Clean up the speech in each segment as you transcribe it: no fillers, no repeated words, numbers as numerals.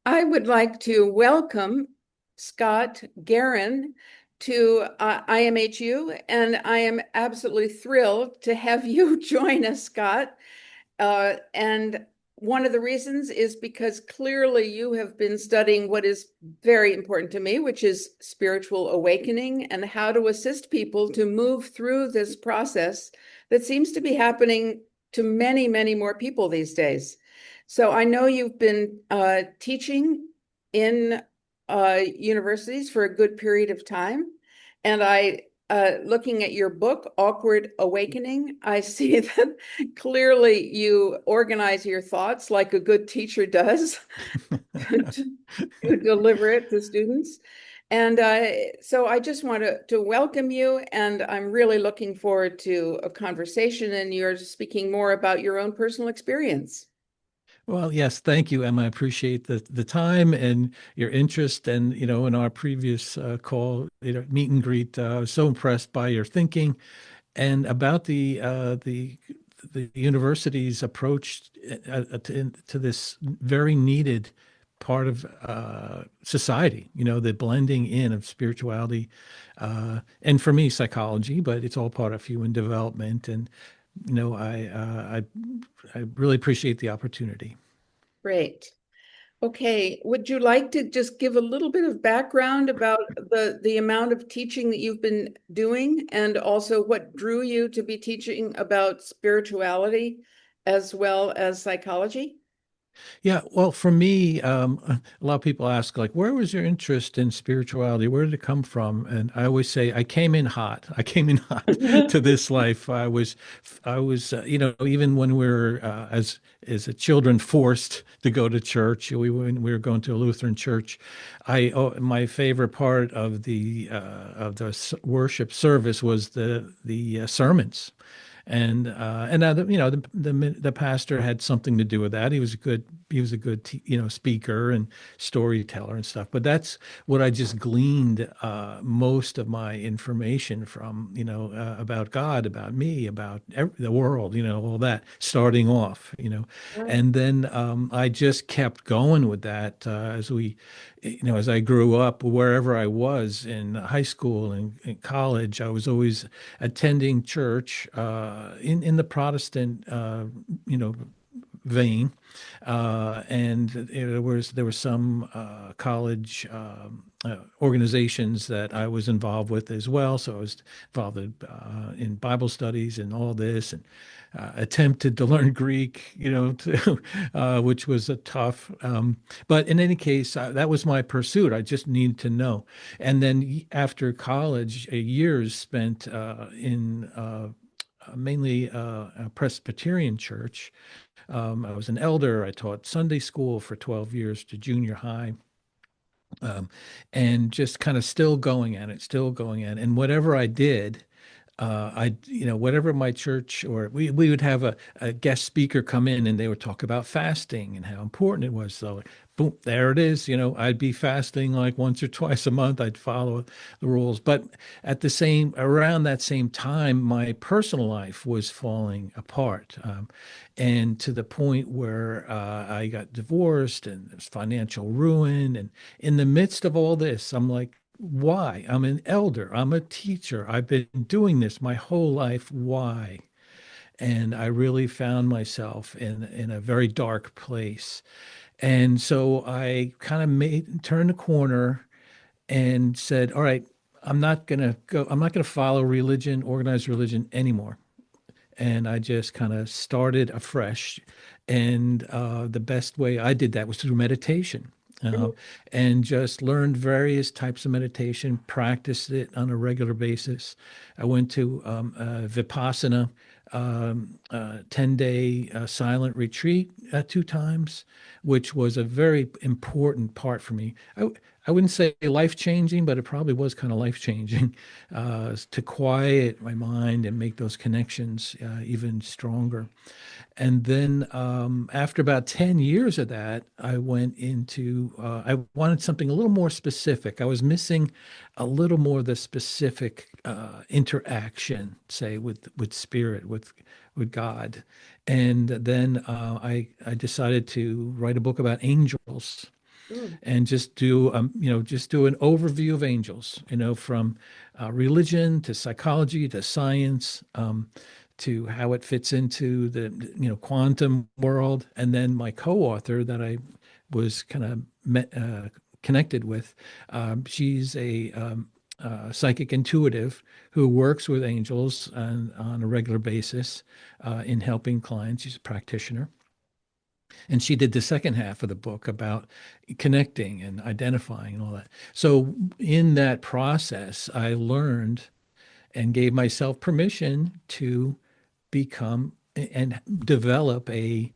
I would like to welcome Scott Guerin to IMHU, and I am absolutely thrilled to have you join us, Scott. And one of the reasons is because clearly you have been studying what is very important to me, which is spiritual awakening and how to assist people to move through this process that seems to be happening to many, many more people these days. So I know you've been teaching in universities for a good period of time, and looking at your book, Awkward Awakening, I see that clearly you organize your thoughts like a good teacher does to deliver it to students. And so I just want to welcome you, and I'm really looking forward to a conversation and you're speaking more about your own personal experience. Well, yes, thank you, Emma. I appreciate the time and your interest. And in our previous call, meet and greet, I was so impressed by your thinking and about the university's approach to this very needed part of society. The blending in of spirituality, and for me, psychology, but it's all part of human development. And I really appreciate the opportunity. Great. Okay, would you like to just give a little bit of background about the amount of teaching that you've been doing and also what drew you to be teaching about spirituality as well as psychology? Yeah, well, for me, a lot of people ask, like, where was your interest in spirituality? Where did it come from? And I always say, I came in hot. I came in hot to this life. Even when we were as a children forced to go to church, when we were going to a Lutheran church. My favorite part of the worship service was the sermons. And the pastor had something to do with that. He was a good speaker and storyteller and stuff. But that's what I just gleaned most of my information from, about God, about me, about the world, all that starting off. And then I just kept going with that as I grew up, wherever I was in high school and in college, I was always attending church in the Protestant, vein, and there were some college organizations that I was involved with as well. So I was involved in Bible studies and all this, and attempted to learn Greek, which was a tough. But in any case, that was my pursuit. I just needed to know. And then after college, years spent in mainly a Presbyterian church. I was an elder. I taught Sunday school for 12 years to junior high. Um, and just kind of still going at it, still going at it. And whatever I did, whatever my church, or we would have a guest speaker come in and they would talk about fasting and how important it was. So boom, there it is. I'd be fasting like once or twice a month. I'd follow the rules. But around that same time, my personal life was falling apart. And to the point where I got divorced and there's financial ruin. And in the midst of all this, I'm like, why? I'm an elder. I'm a teacher. I've been doing this my whole life. Why? And I really found myself in a very dark place. And so I kind of turned the corner and said, all right, I'm not gonna follow religion, organized religion anymore. And I just kind of started afresh. And the best way I did that was through meditation. Uh, and just learned various types of meditation, practiced it on a regular basis. I went to Vipassana, 10-day silent retreat 2 times, which was a very important part for me. I wouldn't say life-changing, but it probably was kind of life-changing to quiet my mind and make those connections even stronger. And then after about 10 years of that, I wanted something a little more specific. I was missing a little more of the specific interaction, say, with spirit, with God. And then I decided to write a book about angels. Mm. and just do just do an overview of angels, from religion to psychology to science, to how it fits into the quantum world. And then my co-author that I was kind of connected with, she's a psychic intuitive who works with angels on a regular basis in helping clients. She's a practitioner. And she did the second half of the book about connecting and identifying and all that. So in that process, I learned and gave myself permission to become and develop a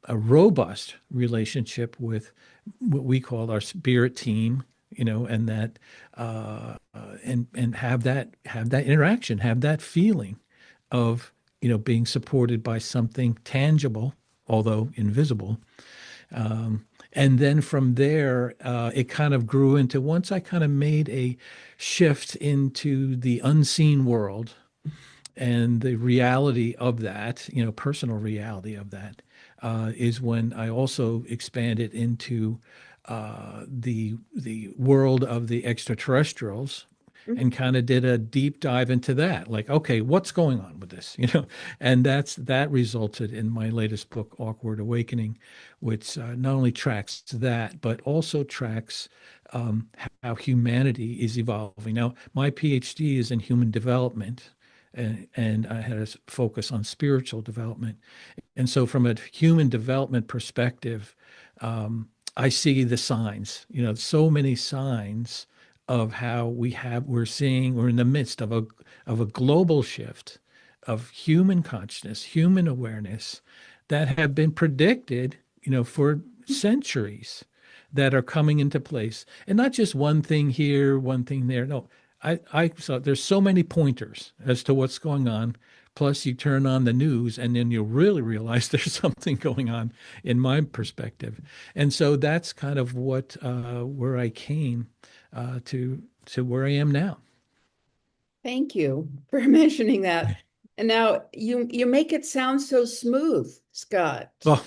robust relationship with what we call our spirit team, and that and have that interaction, have that feeling of being supported by something tangible, although invisible. And then from there, it kind of grew into, once I kind of made a shift into the unseen world and the reality of that, personal reality of that, is when I also expanded into the world of the extraterrestrials, and Mhm. kind of did a deep dive into that. Like, okay, what's going on with this? And that resulted in my latest book, Awkward Awakening, which not only tracks that, but also tracks um, how humanity is evolving. Now, my PhD is in human development, and I had a focus on spiritual development. And so, from a human development perspective, I see the signs, so many signs of how we're in the midst of a global shift of human consciousness, human awareness that have been predicted, for centuries, that are coming into place. And not just one thing here, one thing there. No, I so there's so many pointers as to what's going on. Plus, you turn on the news, and then you'll really realize there's something going on, in my perspective. And so that's kind of what where I came to where I am now. Thank you for mentioning that. And now you make it sound so smooth, Scott. Well,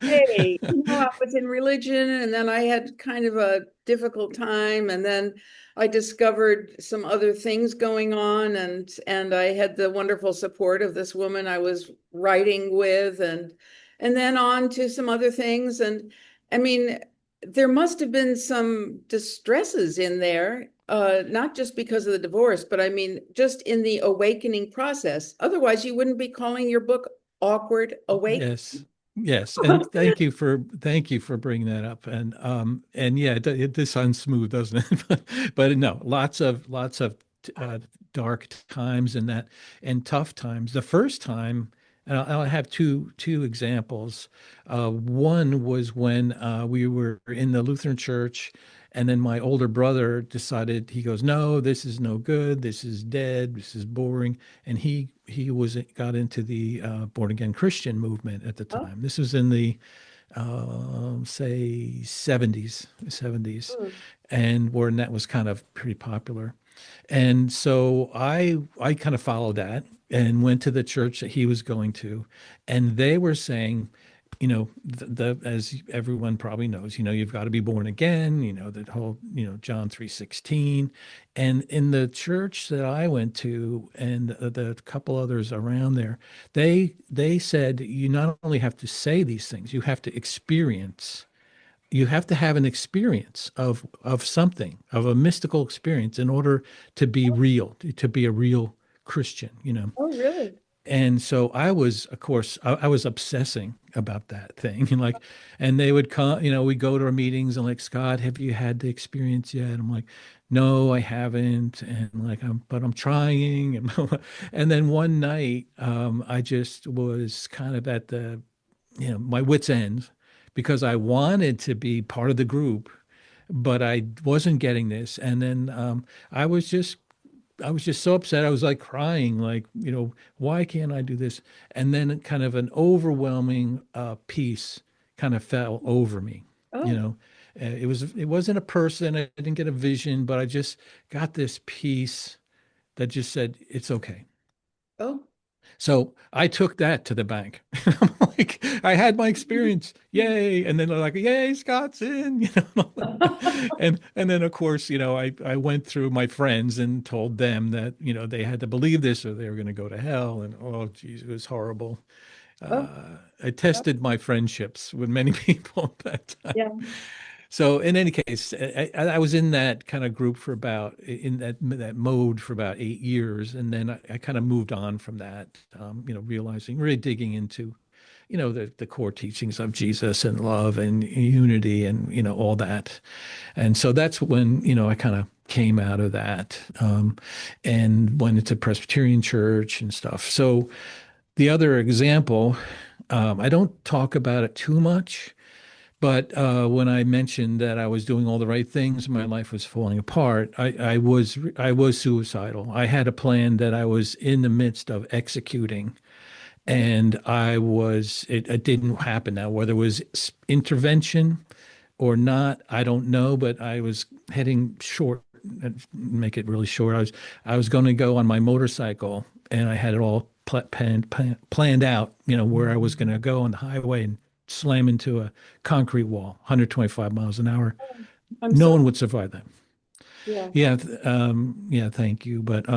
Hey, I was in religion and then I had kind of a difficult time and then I discovered some other things going on and I had the wonderful support of this woman I was writing with and then on to some other things and I mean there must have been some distresses in there, not just because of the divorce, but I mean just in the awakening process. Otherwise you wouldn't be calling your book Awkward Awakening. yes, yes, and thank you for bringing that up. And yeah, it does sound smooth, doesn't it? But no, lots of uh, dark times, and tough times. The first time, and I'll have two examples. One was when we were in the Lutheran church, and then my older brother decided, he goes, no, this is no good, this is dead, this is boring. And he got into the born again Christian movement at the Oh, time. This was in the say 70s, mm. and where that was kind of pretty popular. And so I kind of followed that and went to the church that he was going to, and they were saying, as everyone probably knows, you've got to be born again, that whole, John 3:16. And in the church that I went to, and the couple others around there, they said you not only have to say these things, you have to have an experience of something, of a mystical experience, in order to be real, to be a real Christian. Oh, really? And so I was, of course, I was obsessing about that thing. And they would come, we go to our meetings and like, Scott, have you had the experience yet? I'm like, no, I haven't. And like, but I'm trying. And then one night, I just was kind of at my wit's end, because I wanted to be part of the group, but I wasn't getting this. And then I was just I was just so upset. I was like crying, like, why can't I do this? And then kind of an overwhelming peace kind of fell over me. You Oh, know, it wasn't a person. I didn't get a vision, but I just got this peace that just said, it's okay. oh, So I took that to the bank. I'm like, I had my experience, yay! And then they're like, yay, Scott's in, and then of course, I went through my friends and told them that they had to believe this or they were going to go to hell, and oh, geez, it was horrible. Oh, I tested my friendships with many people at that time. yeah. So in any case, I was in that kind of group for about in that mode for about 8 years, and then I kind of moved on from that. Realizing, really digging into, the core teachings of Jesus and love and unity and all that. And so that's when I kind of came out of that, and went into Presbyterian church and stuff. So the other example, I don't talk about it too much. But when I mentioned that I was doing all the right things, my life was falling apart. I was suicidal. I had a plan that I was in the midst of executing, Oh, and it didn't happen. Now, whether it was intervention or not, I don't know. But I was heading short. Make it really short. I was going to go on my motorcycle, and I had it all planned out. Where I was going to go on the highway and slam into a concrete wall, 125 miles an hour. I'm No so, one would survive that. yeah. Yeah, yeah, thank you. But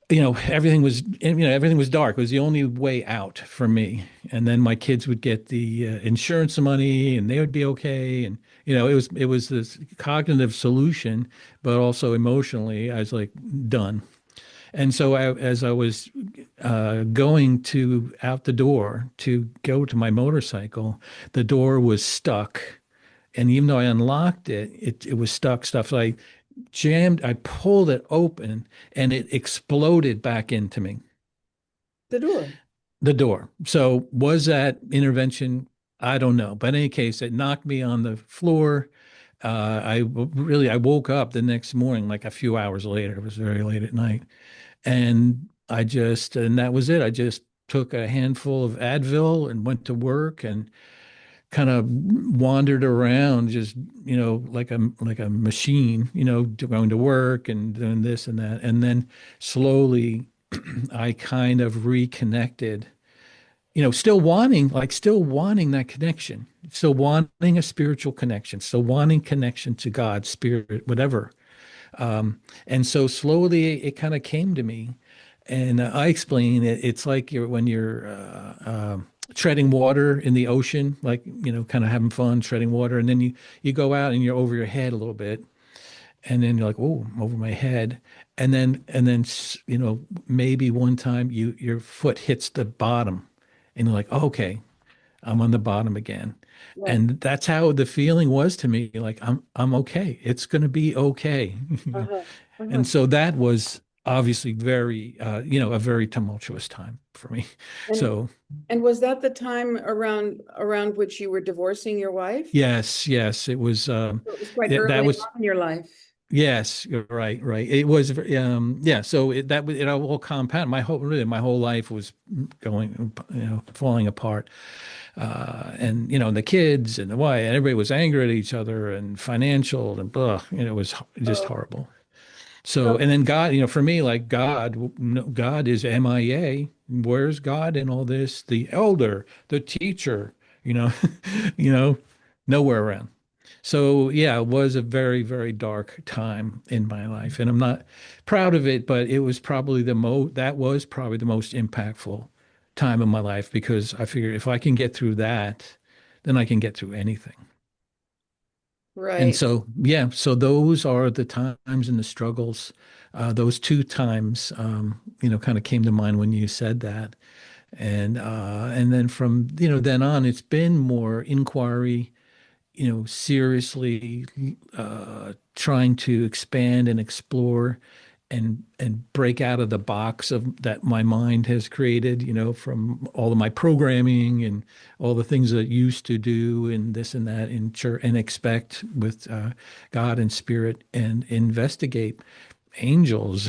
everything was dark. It was the only way out for me. And then my kids would get the insurance money, and they would be okay. And it was this cognitive solution, but also emotionally, I was like done. And so as I was going to out the door to go to my motorcycle, the door was stuck. And even though I unlocked it, it was stuck stuff. So I pulled it open and it exploded back into me, The door. the door. So was that intervention? I don't know. But in any case, it knocked me on the floor. I woke up the next morning, like a few hours later. It was very late at night. And that was it. I just took a handful of Advil and went to work and kind of wandered around just, like a machine, going to work and doing this and that. And then slowly I kind of reconnected, still wanting that connection, still wanting a spiritual connection, still wanting connection to God, spirit, whatever. And so slowly it kind of came to me. And I explain it. It's like when you're treading water in the ocean, like, kind of having fun treading water. And then you go out and you're over your head a little bit. And then you're like, oh, I'm over my head. And then, maybe one time your foot hits the bottom and you're like, oh, okay, I'm on the bottom again. Right. And that's how the feeling was to me. Like, I'm okay. It's going to be okay. Uh-huh. Uh-huh. And so that was obviously a very tumultuous time for me. And So and was that the time around which you were divorcing your wife? yes, it was, So it was quite that early was, on in your life. yes, you're right, right. It was, yeah. So it all compound. My whole life was going, falling apart. And the kids and the wife, and everybody was angry at each other and financial and blah, it was just Oh, horrible. So, so and then God, for me, like God is MIA. Where's God in all this? The elder, the teacher, you know, you know, nowhere around. So yeah, it was a very, very dark time in my life, and I'm not proud of it, but that was probably the most impactful time in my life because I figured if I can get through that, then I can get through anything. And right. so, yeah, so those are the times and the struggles. Those two times, kind of came to mind when you said that. And then from, then on, it's been more inquiry, seriously trying to expand and explore and break out of the box of that my mind has created, from all of my programming and all the things that I used to do and this and that in church and expect with God and spirit and investigate angels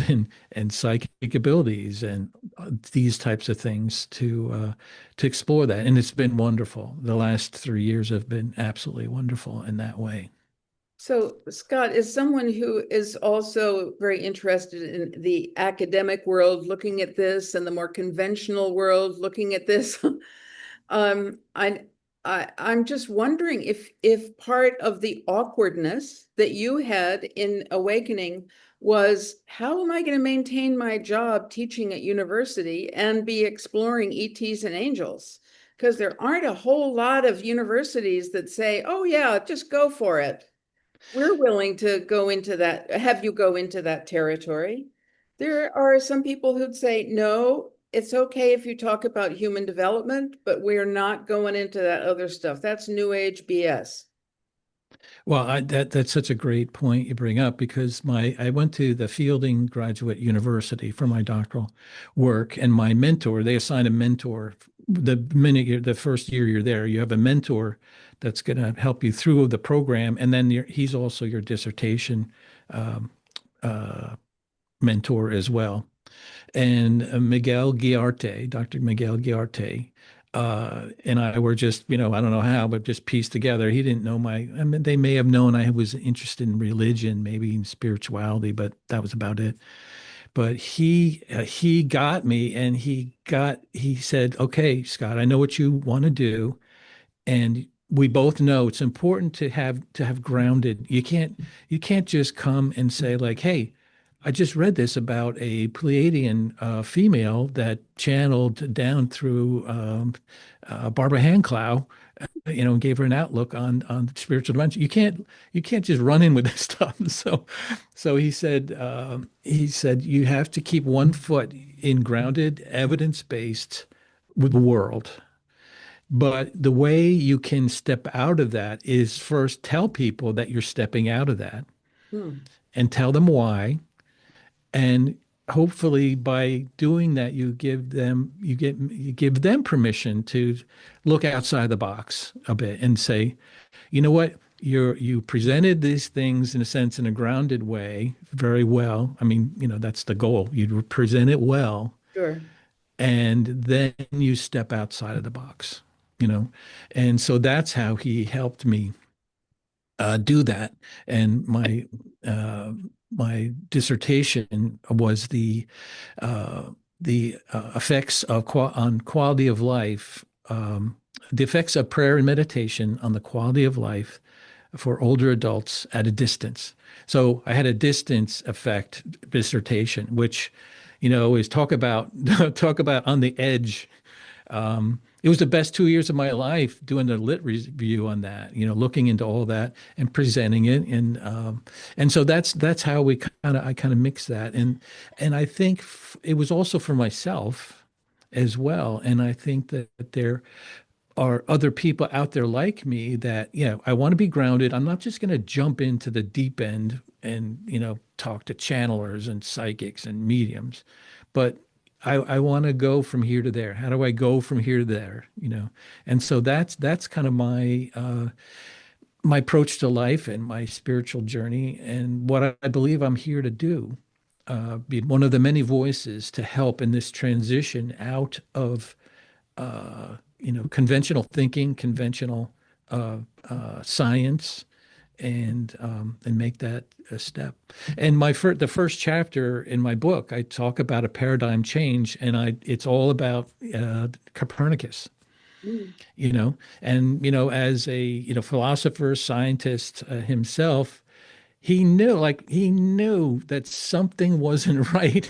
and psychic abilities and these types of things to explore that. And it's been wonderful. The last 3 years have been absolutely wonderful in that way. So, Scott, as someone who is also very interested in the academic world, looking at this, and the more conventional world, looking at this, um, I, I'm just wondering if part of the awkwardness that you had in awakening was, how am I going to maintain my job teaching at university and be exploring ETs and angels? Because there aren't a whole lot of universities that say, "Oh yeah, just go for it." We're willing to go into that, have you go into that territory. There are some people who'd say, no, it's okay if you talk about human development, but we're not going into that other stuff. That's new age BS. Well, that's such a great point you bring up because my I went to the Fielding Graduate University for my doctoral work, and my mentor, they assign a mentor the first year you're there, you have a mentor that's going to help you through the program, and then he's also your dissertation um, uh, mentor as well. And Miguel Guiarte, Dr. Miguel Guiarte, and I were just, I don't know how, but just pieced together. He didn't know I mean, they may have known I was interested in religion, maybe in spirituality, but that was about it. But he got me, and he said, "Okay, Scott, I know what you want to do, and we both know it's important to have grounded. You can't just come and say like, hey, I just read this about a Pleiadian female that channeled down through Barbara Handclough, and gave her an outlook on spiritual dimension. You can't just run in with this stuff." So he said you have to keep one foot in grounded, evidence-based with the world. But the way you can step out of that is first tell people that you're stepping out of that Hmm. and tell them why. And hopefully by doing that, you give them permission to look outside the box a bit and say, you know what? You presented these things in a sense in a grounded way very well. I mean, that's the goal. You present it well, Sure. and then you step outside of the box, you know. And so that's how he helped me do that. And my dissertation was the effects on quality of life, the effects of prayer and meditation on the quality of life for older adults at a distance. So I had a distance effect dissertation, which, is talk about on the edge. It was the best 2 years of my life doing the lit review on that, looking into all that and presenting it, and so that's how I kind of mix that, and I think it was also for myself as well, and I think that there are other people out there like me that, I want to be grounded. I'm not just going to jump into the deep end and, talk to channelers and psychics and mediums, but I want to go from here to there. How do I go from here to there? And so that's kind of my approach to life and my spiritual journey and what I believe I'm here to do. Be one of the many voices to help in this transition out of conventional thinking, conventional science, and make that a step. And the first chapter in my book, I talk about a paradigm change, and it's all about Copernicus. Hmm. As a philosopher, scientist himself, he knew that something wasn't right.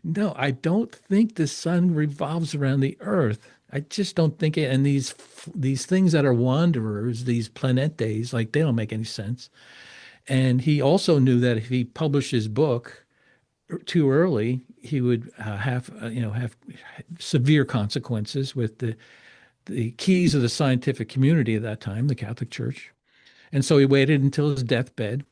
No, I don't think the sun revolves around the earth. I just don't think it. And these things that are wanderers, these planetes, like they don't make any sense. And he also knew that if he published his book too early, he would have severe consequences with the keys of the scientific community at that time, the Catholic Church. And so he waited until his deathbed,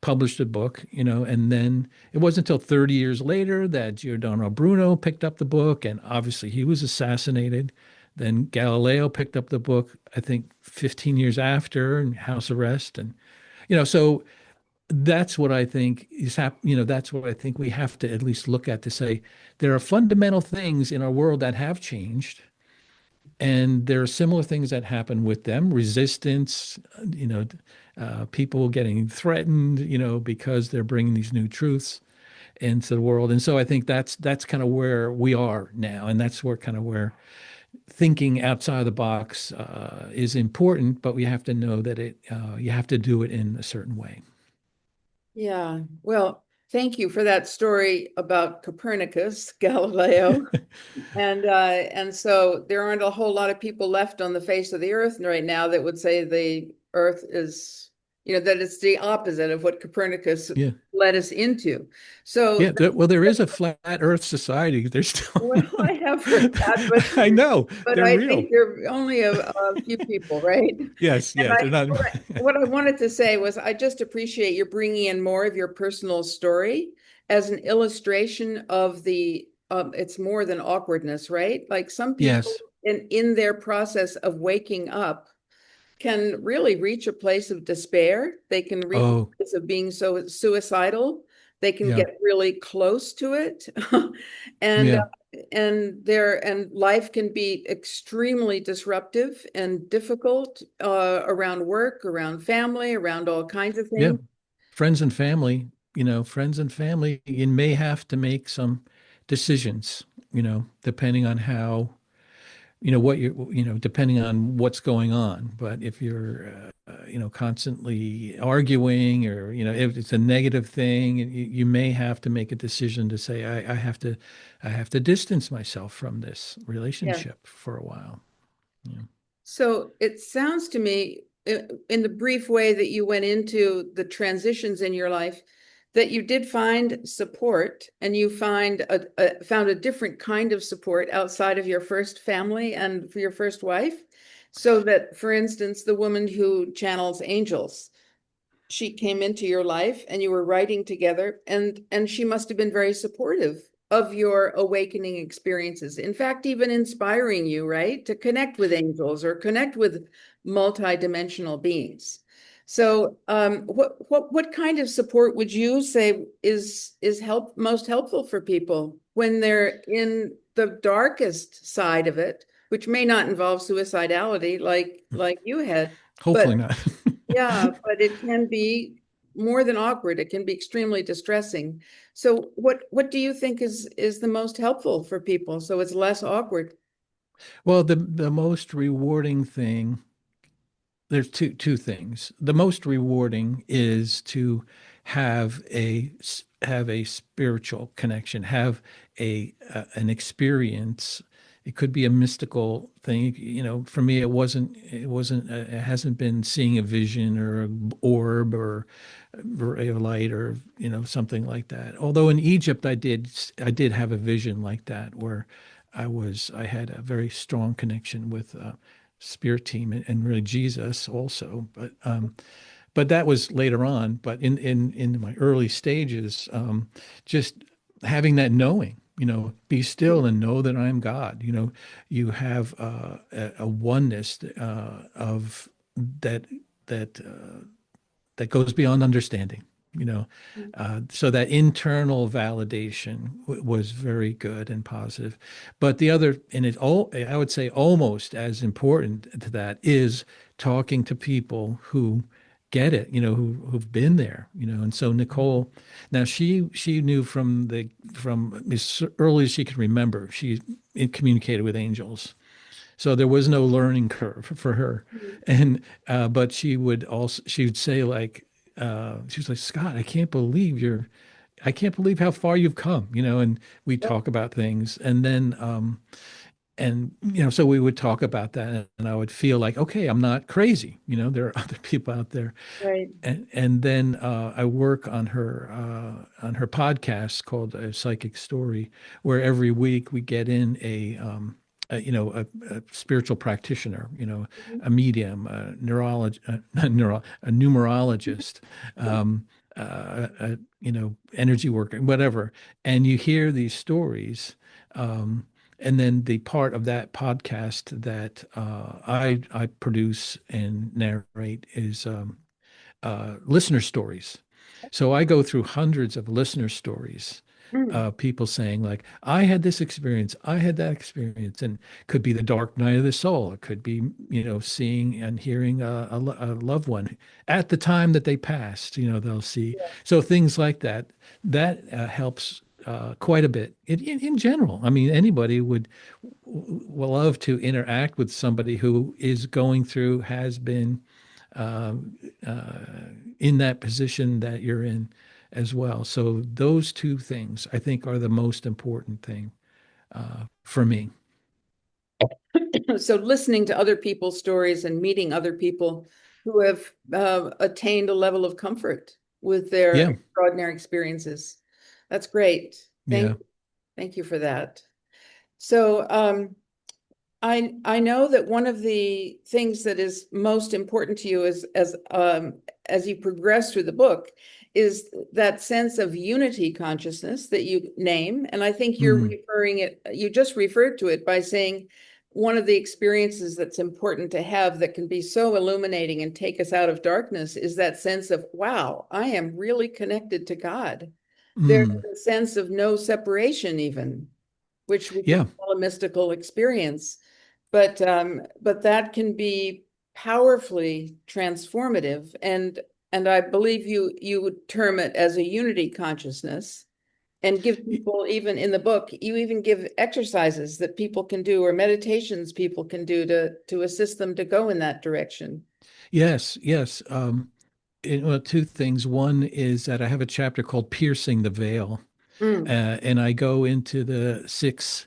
published a book, and then it wasn't until 30 years later that Giordano Bruno picked up the book, and obviously he was assassinated. Then Galileo picked up the book, I think 15 years after, in house arrest. And, so that's what I think that's what I think we have to at least look at to say there are fundamental things in our world that have changed. And there are similar things that happen with them, resistance, you know, people getting threatened, you know, because they're bringing these new truths into the world. And so I think that's kind of where we are now, and that's where kind of where thinking outside the box is important, but we have to know that you have to do it in a certain way. Yeah. Well, thank you for that story about Copernicus, Galileo. And so there aren't a whole lot of people left on the face of the earth right now that would say the earth is, that it's the opposite of what Copernicus Yeah. led us into. So, Yeah. Well, there is a flat Earth society. There's still, well, I have heard that, I know but they're I real. think there are only a few people, right? Yes. And Yes. They're not. what I wanted to say was I just appreciate you bringing in more of your personal story as an illustration of it's more than awkwardness, right? Like some people Yes. in their process of waking up can really reach a place of despair. They can reach a Oh, place of being so suicidal. They can yeah. get really close to it. and Yeah. and life can be extremely disruptive and difficult around work, around family, around all kinds of Yeah. things. Friends and family, friends and family, you may have to make some decisions, depending on how, what depending on what's going on. But if you're, constantly arguing or, if it's a negative thing, you may have to make a decision to say, I have to distance myself from this Yeah. relationship for a while. Yeah. So it sounds to me, in the brief way that you went into the transitions in your life, that you did find support and you found a different kind of support outside of your first family and for your first wife. So that, for instance, the woman who channels angels, she came into your life and you were writing together, and she must have been very supportive of your awakening experiences, in fact even inspiring you, right, to connect with angels or connect with multidimensional beings. So what kind of support would you say is most helpful for people when they're in the darkest side of it, which may not involve suicidality like you had, but Hopefully not. yeah, but it can be more than awkward. It can be extremely distressing. So what do you think is the most helpful for people so it's less awkward? Well, the most rewarding thing, there's two things. The most rewarding is to have a spiritual connection, have an experience. It could be a mystical thing. For me, it hasn't been seeing a vision or an orb or a ray of light or something like that. Although in Egypt, I did have a vision like that where I had a very strong connection with spirit team and really Jesus also. But that was later on. But in my early stages, just having that knowing, be still and know that I'm God. You have a oneness of that that that goes beyond understanding. So that internal validation was very good and positive. But the other, and I would say almost as important to that is talking to people who get it, who've been there, And so Nicole, now she knew from as early as she could remember, she communicated with angels. So there was no learning curve for her. And but she would say like she was like, Scott, I can't believe how far you've come, and we talk about things. And so we would talk about that, and I would feel like, okay, I'm not crazy. There are other people out there. Right. And then I work on her podcast called A Psychic Story, where every week we get in a spiritual practitioner, Mhm. a medium, a a numerologist, energy worker, whatever. And you hear these stories. And then the part of that podcast that I produce and narrate is listener stories. So I go through hundreds of listener stories Mm. People saying like, I had this experience, I had that experience, and could be the dark night of the soul. It could be, seeing and hearing a loved one at the time that they passed. They'll see. So things like that, that helps quite a bit in general. I mean, anybody would love to interact with somebody who is going through, has been um, in that position that you're in as well. So those two things I think are the most important thing for me. So listening to other people's stories and meeting other people who have attained a level of comfort with their Yeah, extraordinary experiences. That's great. yeah. Thank you for that. So I know that one of the things that is most important to you is as you progress through the book is that sense of unity consciousness that you name. And I think Mhm. you just referred to it by saying one of the experiences that's important to have that can be so illuminating and take us out of darkness is that sense of, wow, I am really connected to God. There's Mm. a sense of no separation even, which we could Yeah. call a mystical experience. But that can be powerfully transformative, and I believe you would term it as a unity consciousness, and give people, even in the book, you even give exercises that people can do or meditations people can do to assist them to go in that direction. Yes, yes. Well, two things. One is that I have a chapter called Piercing the Veil, Mm, and I go into the six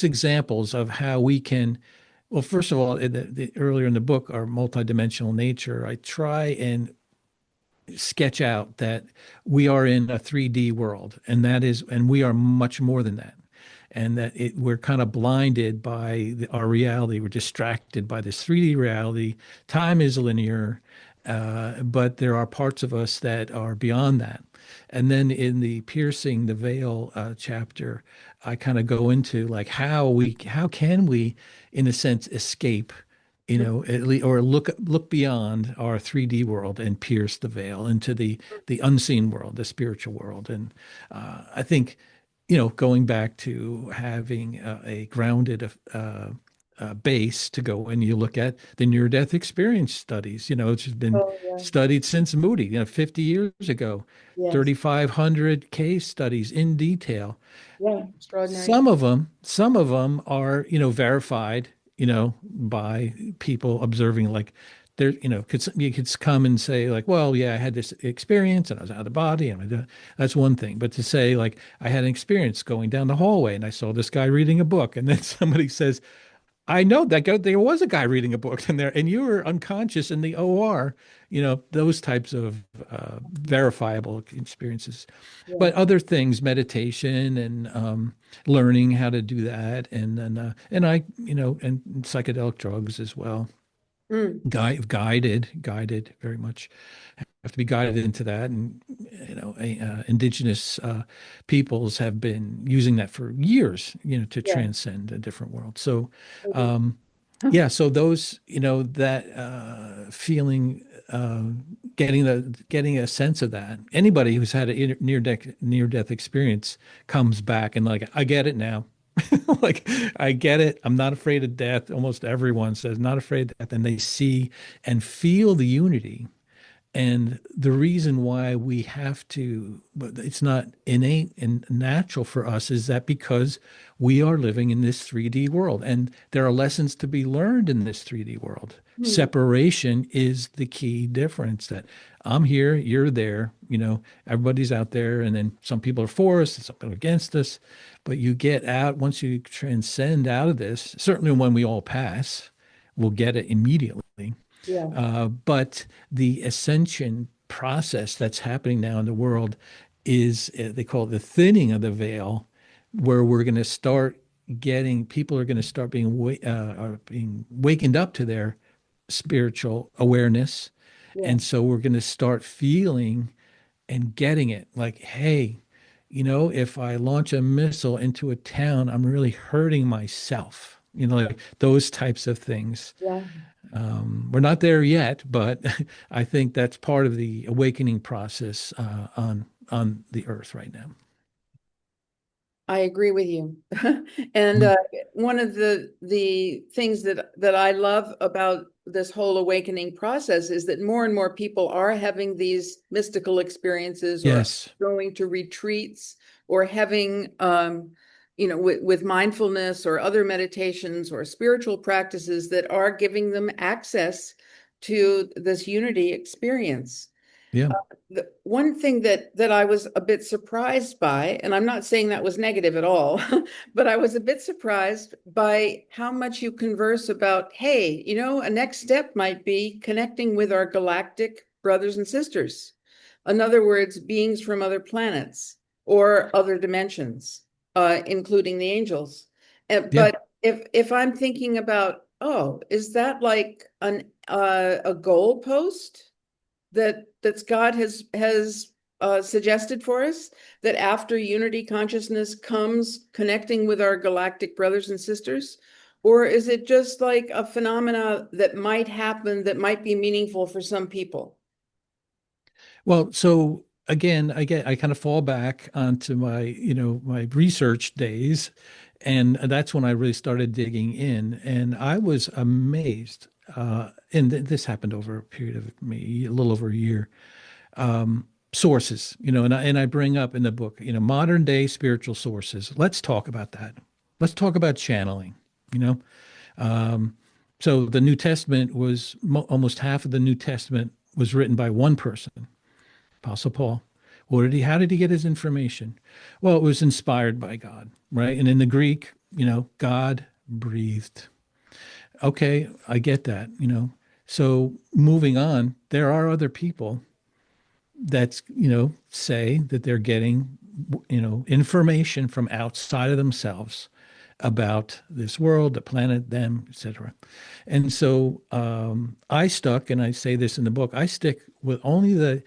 examples of how we can. Well, first of all, earlier in the book, our multidimensional nature, I try and sketch out that we are in a 3D world, and we are much more than that. And that we're kind of blinded by our reality. We're distracted by this 3D reality. Time is linear, but there are parts of us that are beyond that. And then in the piercing the veil chapter, I kind of go into like how can we, in a sense, escape, at least, or look beyond our 3D world and pierce the veil into the unseen world, the spiritual world. And I think, going back to having a grounded base to go and you look at the near-death experience studies, it's been oh yeah, studied since Moody, 50 years ago, yes, 3,500 case studies in detail. yeah, extraordinary. Some of them are, verified, by people observing, like there, you could come and say like, well, yeah, I had this experience and I was out of the body, and that's one thing. But to say like, I had an experience going down the hallway and I saw this guy reading a book, and then somebody says, I know that guy, there was a guy reading a book in there, and you were unconscious in the OR. Those types of verifiable experiences. Yeah. But other things, meditation and learning how to do that, and then and psychedelic drugs as well. Mm, Guided very much. Have to be guided into that, and indigenous peoples have been using that for years, to yeah. transcend a different world. So, um, yeah, so those, that feeling, getting a sense of that. Anybody who's had a near death experience comes back and like, I get it now. Like, I get it. I'm not afraid of death. Almost everyone says not afraid of death, and they see and feel the unity. And the reason why we have to, but it's not innate and natural for us, is that because we are living in this 3D world and there are lessons to be learned in this 3D world. Mm, Separation is the key difference, that I'm here, you're there, everybody's out there. And then some people are for us, some people are against us. But you get out, once you transcend out of this, certainly when we all pass, we'll get it immediately. yeah. But the ascension process that's happening now in the world is, they call it the thinning of the veil, where we're going to start getting, people are going to start being wakened up to their spiritual awareness. Yeah. And so we're going to start feeling and getting it like, hey, if I launch a missile into a town, I'm really hurting myself, like those types of things. Yeah. We're not there yet, but I think that's part of the awakening process on the earth right now. I agree with you. And Mm. one of the things that I love about this whole awakening process is that more and more people are having these mystical experiences or Yes. going to retreats or having with mindfulness or other meditations or spiritual practices that are giving them access to this unity experience. Yeah. The one thing that I was a bit surprised by, and I'm not saying that was negative at all, but I was a bit surprised by how much you converse about, hey, a next step might be connecting with our galactic brothers and sisters. In other words, beings from other planets or other dimensions, including the angels. Yeah. But if I'm thinking about, oh, is that like a goalpost that Scott has suggested for us, that after unity consciousness comes connecting with our galactic brothers and sisters? Or is it just like a phenomena that might happen that might be meaningful for some people? Well, so again, I kind of fall back onto my, my research days, and that's when I really started digging in, and I was amazed. And this happened over a period of maybe a little over a year. Sources, and I bring up in the book, modern day spiritual sources. Let's talk about that. Let's talk about channeling. You know, so the New Testament was almost half of the New Testament was written by one person, Apostle Paul. How did he get his information? Well, it was inspired by God, right? And in the Greek, God breathed. Okay, I get that. So moving on, there are other people that, say that they're getting, information from outside of themselves about this world, the planet, them, etc. And so I stuck, and I say this in the book, I stick with only the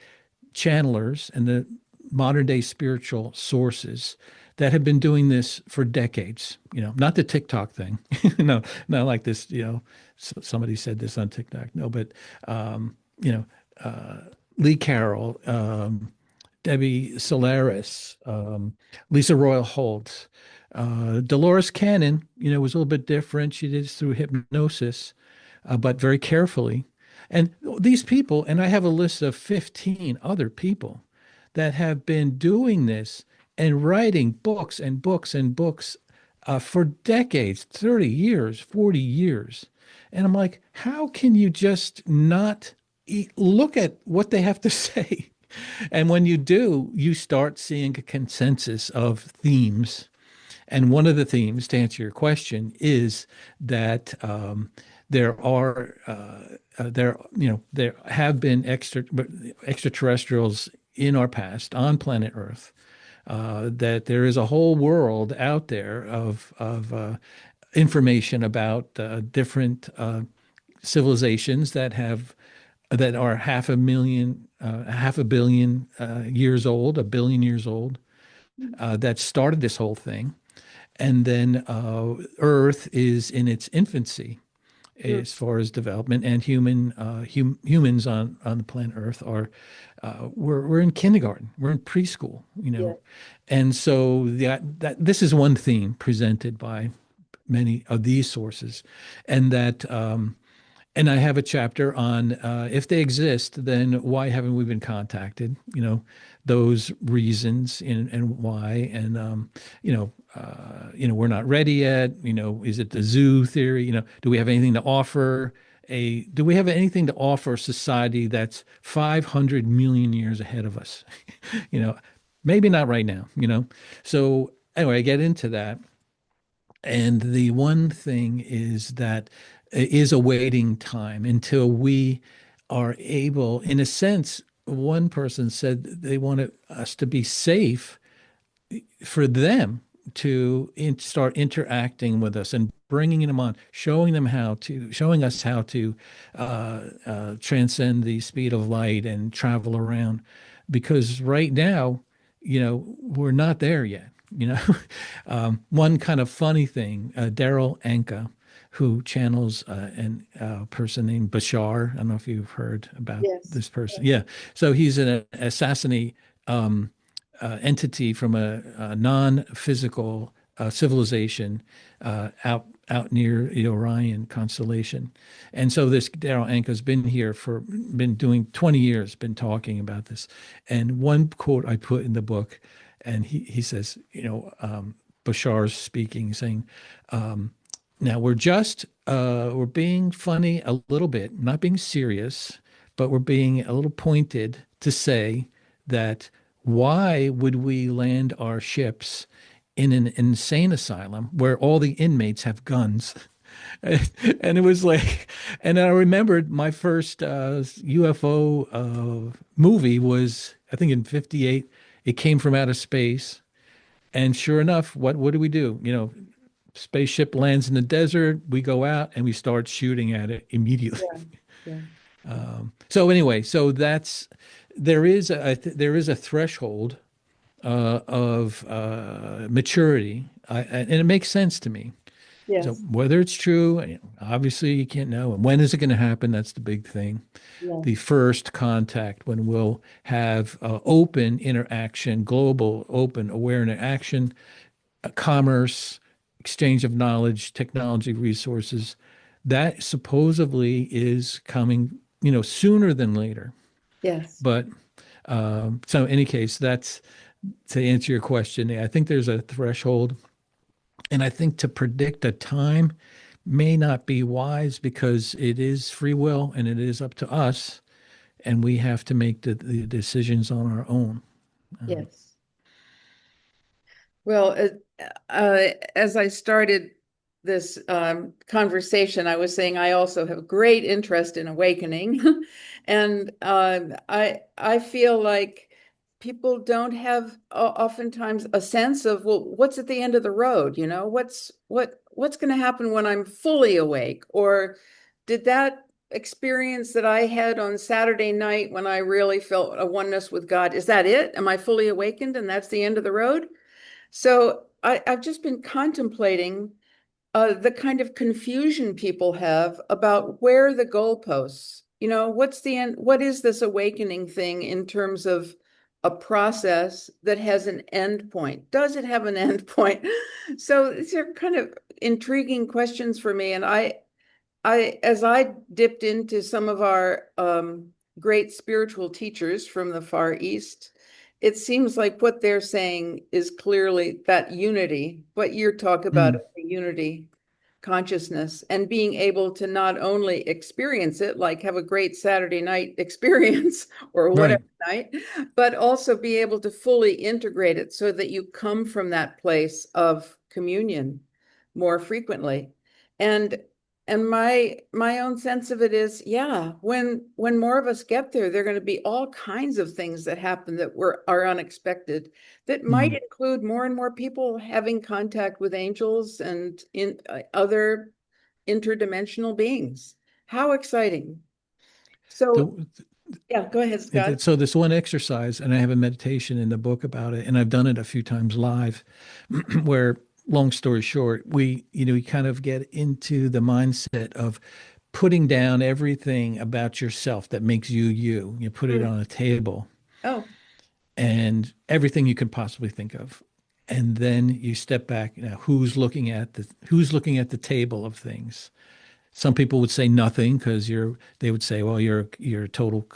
channelers and the modern day spiritual sources that have been doing this for decades, not the TikTok thing. No, not like this, somebody said this on TikTok. No, but, you know, Lee Carroll, Debbie Solaris, Lisa Royal Holt, Dolores Cannon, was a little bit different. She did this through hypnosis, but very carefully. And these people, and I have a list of 15 other people that have been doing this and writing books and books and books for decades, 30 years, 40 years. And I'm like, how can you just not look at what they have to say? And when you do, you start seeing a consensus of themes. And one of the themes, to answer your question, is that there have been extraterrestrials in our past on planet Earth. That there is a whole world out there of information about different civilizations that are half a billion years old, a billion years old, that started this whole thing. And then Earth is in its infancy Mm, as far as development, and humans on the planet Earth are we're in kindergarten, we're in preschool, yeah. and so that this is one theme presented by many of these sources, and that and I have a chapter on if they exist, then why haven't we been contacted? Those reasons and why, and we're not ready yet. Is it the zoo theory? Do we have anything to offer? Do we have anything to offer a society that's 500 million years ahead of us? you know, Maybe not right now. So anyway, I get into that. And the one thing is that it is a waiting time until we are able, in a sense, one person said they wanted us to be safe for them to start interacting with us and bringing them on, showing us how to transcend the speed of light and travel around. Because right now, we're not there yet. One kind of funny thing, Daryl Anka, who channels a person named Bashar. I don't know if you've heard about Yes. this person. Yeah. So he's an assassinate entity from a non-physical civilization out near the Orion constellation. And so this Daryl Anka's been doing 20 years, been talking about this. And one quote I put in the book, and he says, Bashar's speaking, saying, now we're being funny a little bit, not being serious, but we're being a little pointed to say that why would we land our ships in an insane asylum where all the inmates have guns? And it was like, and I remembered my first UFO movie was, I think in '58, it came from outer space. And sure enough, what do we do? Spaceship lands in the desert, we go out and we start shooting at it immediately. Yeah. Yeah. So anyway, so there is a threshold of maturity, and it makes sense to me. So Yes. whether it's true, obviously you can't know. And when is it going to happen? That's the big thing. The Yes. first contact, when we'll have open interaction, global open aware interaction, commerce, exchange of knowledge, technology resources, that supposedly is coming, sooner than later. Yes. But so in any case, that's to answer your question. I think there's a threshold, and I think to predict a time may not be wise because it is free will and it is up to us, and we have to make the decisions on our own. Yes. Well, as I started this conversation, I was saying I also have great interest in awakening, and I feel like people don't have oftentimes a sense of, well, what's at the end of the road? What's going to happen when I'm fully awake? Or did that experience that I had on Saturday night when I really felt a oneness with God, is that it? Am I fully awakened and that's the end of the road? So I've just been contemplating the kind of confusion people have about where the goalposts, what's the end, what is this awakening thing in terms of a process that has an end point? Does it have an end point? So these are kind of intriguing questions for me. And as I dipped into some of our great spiritual teachers from the Far East, it seems like what they're saying is clearly that unity, what you talk about, Mm, the unity consciousness, and being able to not only experience it, like have a great Saturday night experience or whatever right. night, but also be able to fully integrate it so that you come from that place of communion more frequently. And my own sense of it is, yeah, when more of us get there, there are going to be all kinds of things that happen that are unexpected, that might Mm. include more and more people having contact with angels and in other interdimensional beings. How exciting. So The, yeah, go ahead, Scott. so this one exercise, and I have a meditation in the book about it, and I've done it a few times live, where, long story short, we kind of get into the mindset of putting down everything about yourself that makes you you. You put it Mm. on a table, Oh, and everything you could possibly think of. And then you step back. Who's looking at the table of things? Some people would say nothing because they would say, well, you're a total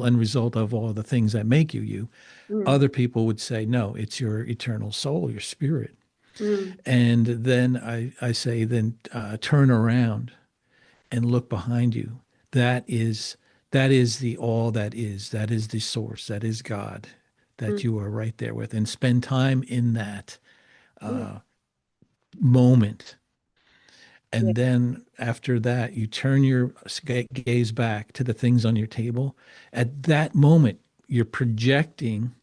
end result of all the things that make you you. mm, Other people would say, no, it's your eternal soul, your spirit. mm, And then I say, then turn around and look behind you. That is that is the all that is. That is the source. That is God that mm, you are right there with. And spend time in that mm. moment. Yeah. And then after that, you turn your gaze back to the things on your table. At that moment, you're projecting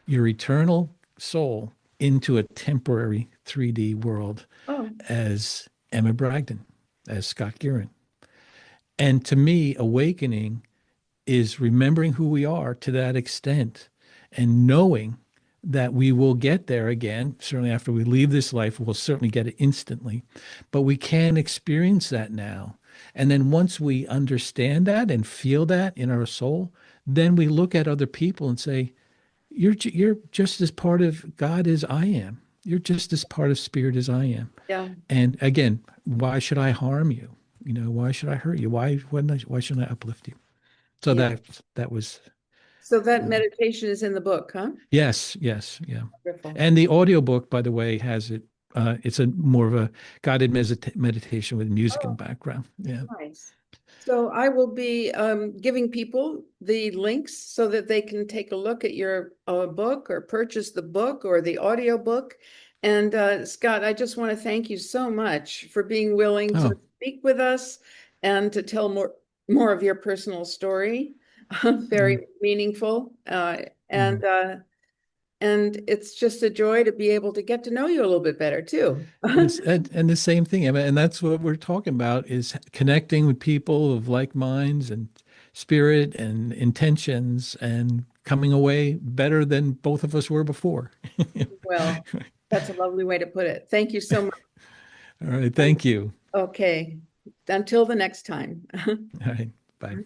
your eternal soul into a temporary 3D world Oh, as Emma Bragdon, as Scott Guerin. And to me, awakening is remembering who we are to that extent and knowing that we will get there again. Certainly, after we leave this life, we'll certainly get it instantly, but we can experience that now. And then once we understand that and feel that in our soul, then we look at other people and say, you're just as part of God as I am. You're just as part of spirit as I am. Yeah. And again, why should I harm you? You know, why should I hurt you? Why shouldn't I uplift you? So Yeah. that was So that meditation is in the book, huh? yes, yes, yeah. Wonderful. And the audiobook, by the way, has it. It's a more of a guided meditation with music in the Oh, background. Yeah. nice. So I will be giving people the links so that they can take a look at your book or purchase the book or the audio book. And Scott, I just want to thank you so much for being willing to Oh, speak with us and to tell more of your personal story. yeah. Very meaningful. Mhm. And it's just a joy to be able to get to know you a little bit better too. Yes, and the same thing. I mean, and that's what we're talking about is connecting with people of like minds and spirit and intentions and coming away better than both of us were before. Well, that's a lovely way to put it. Thank you so much. All right. Thank you. Okay, until the next time. All right. Bye.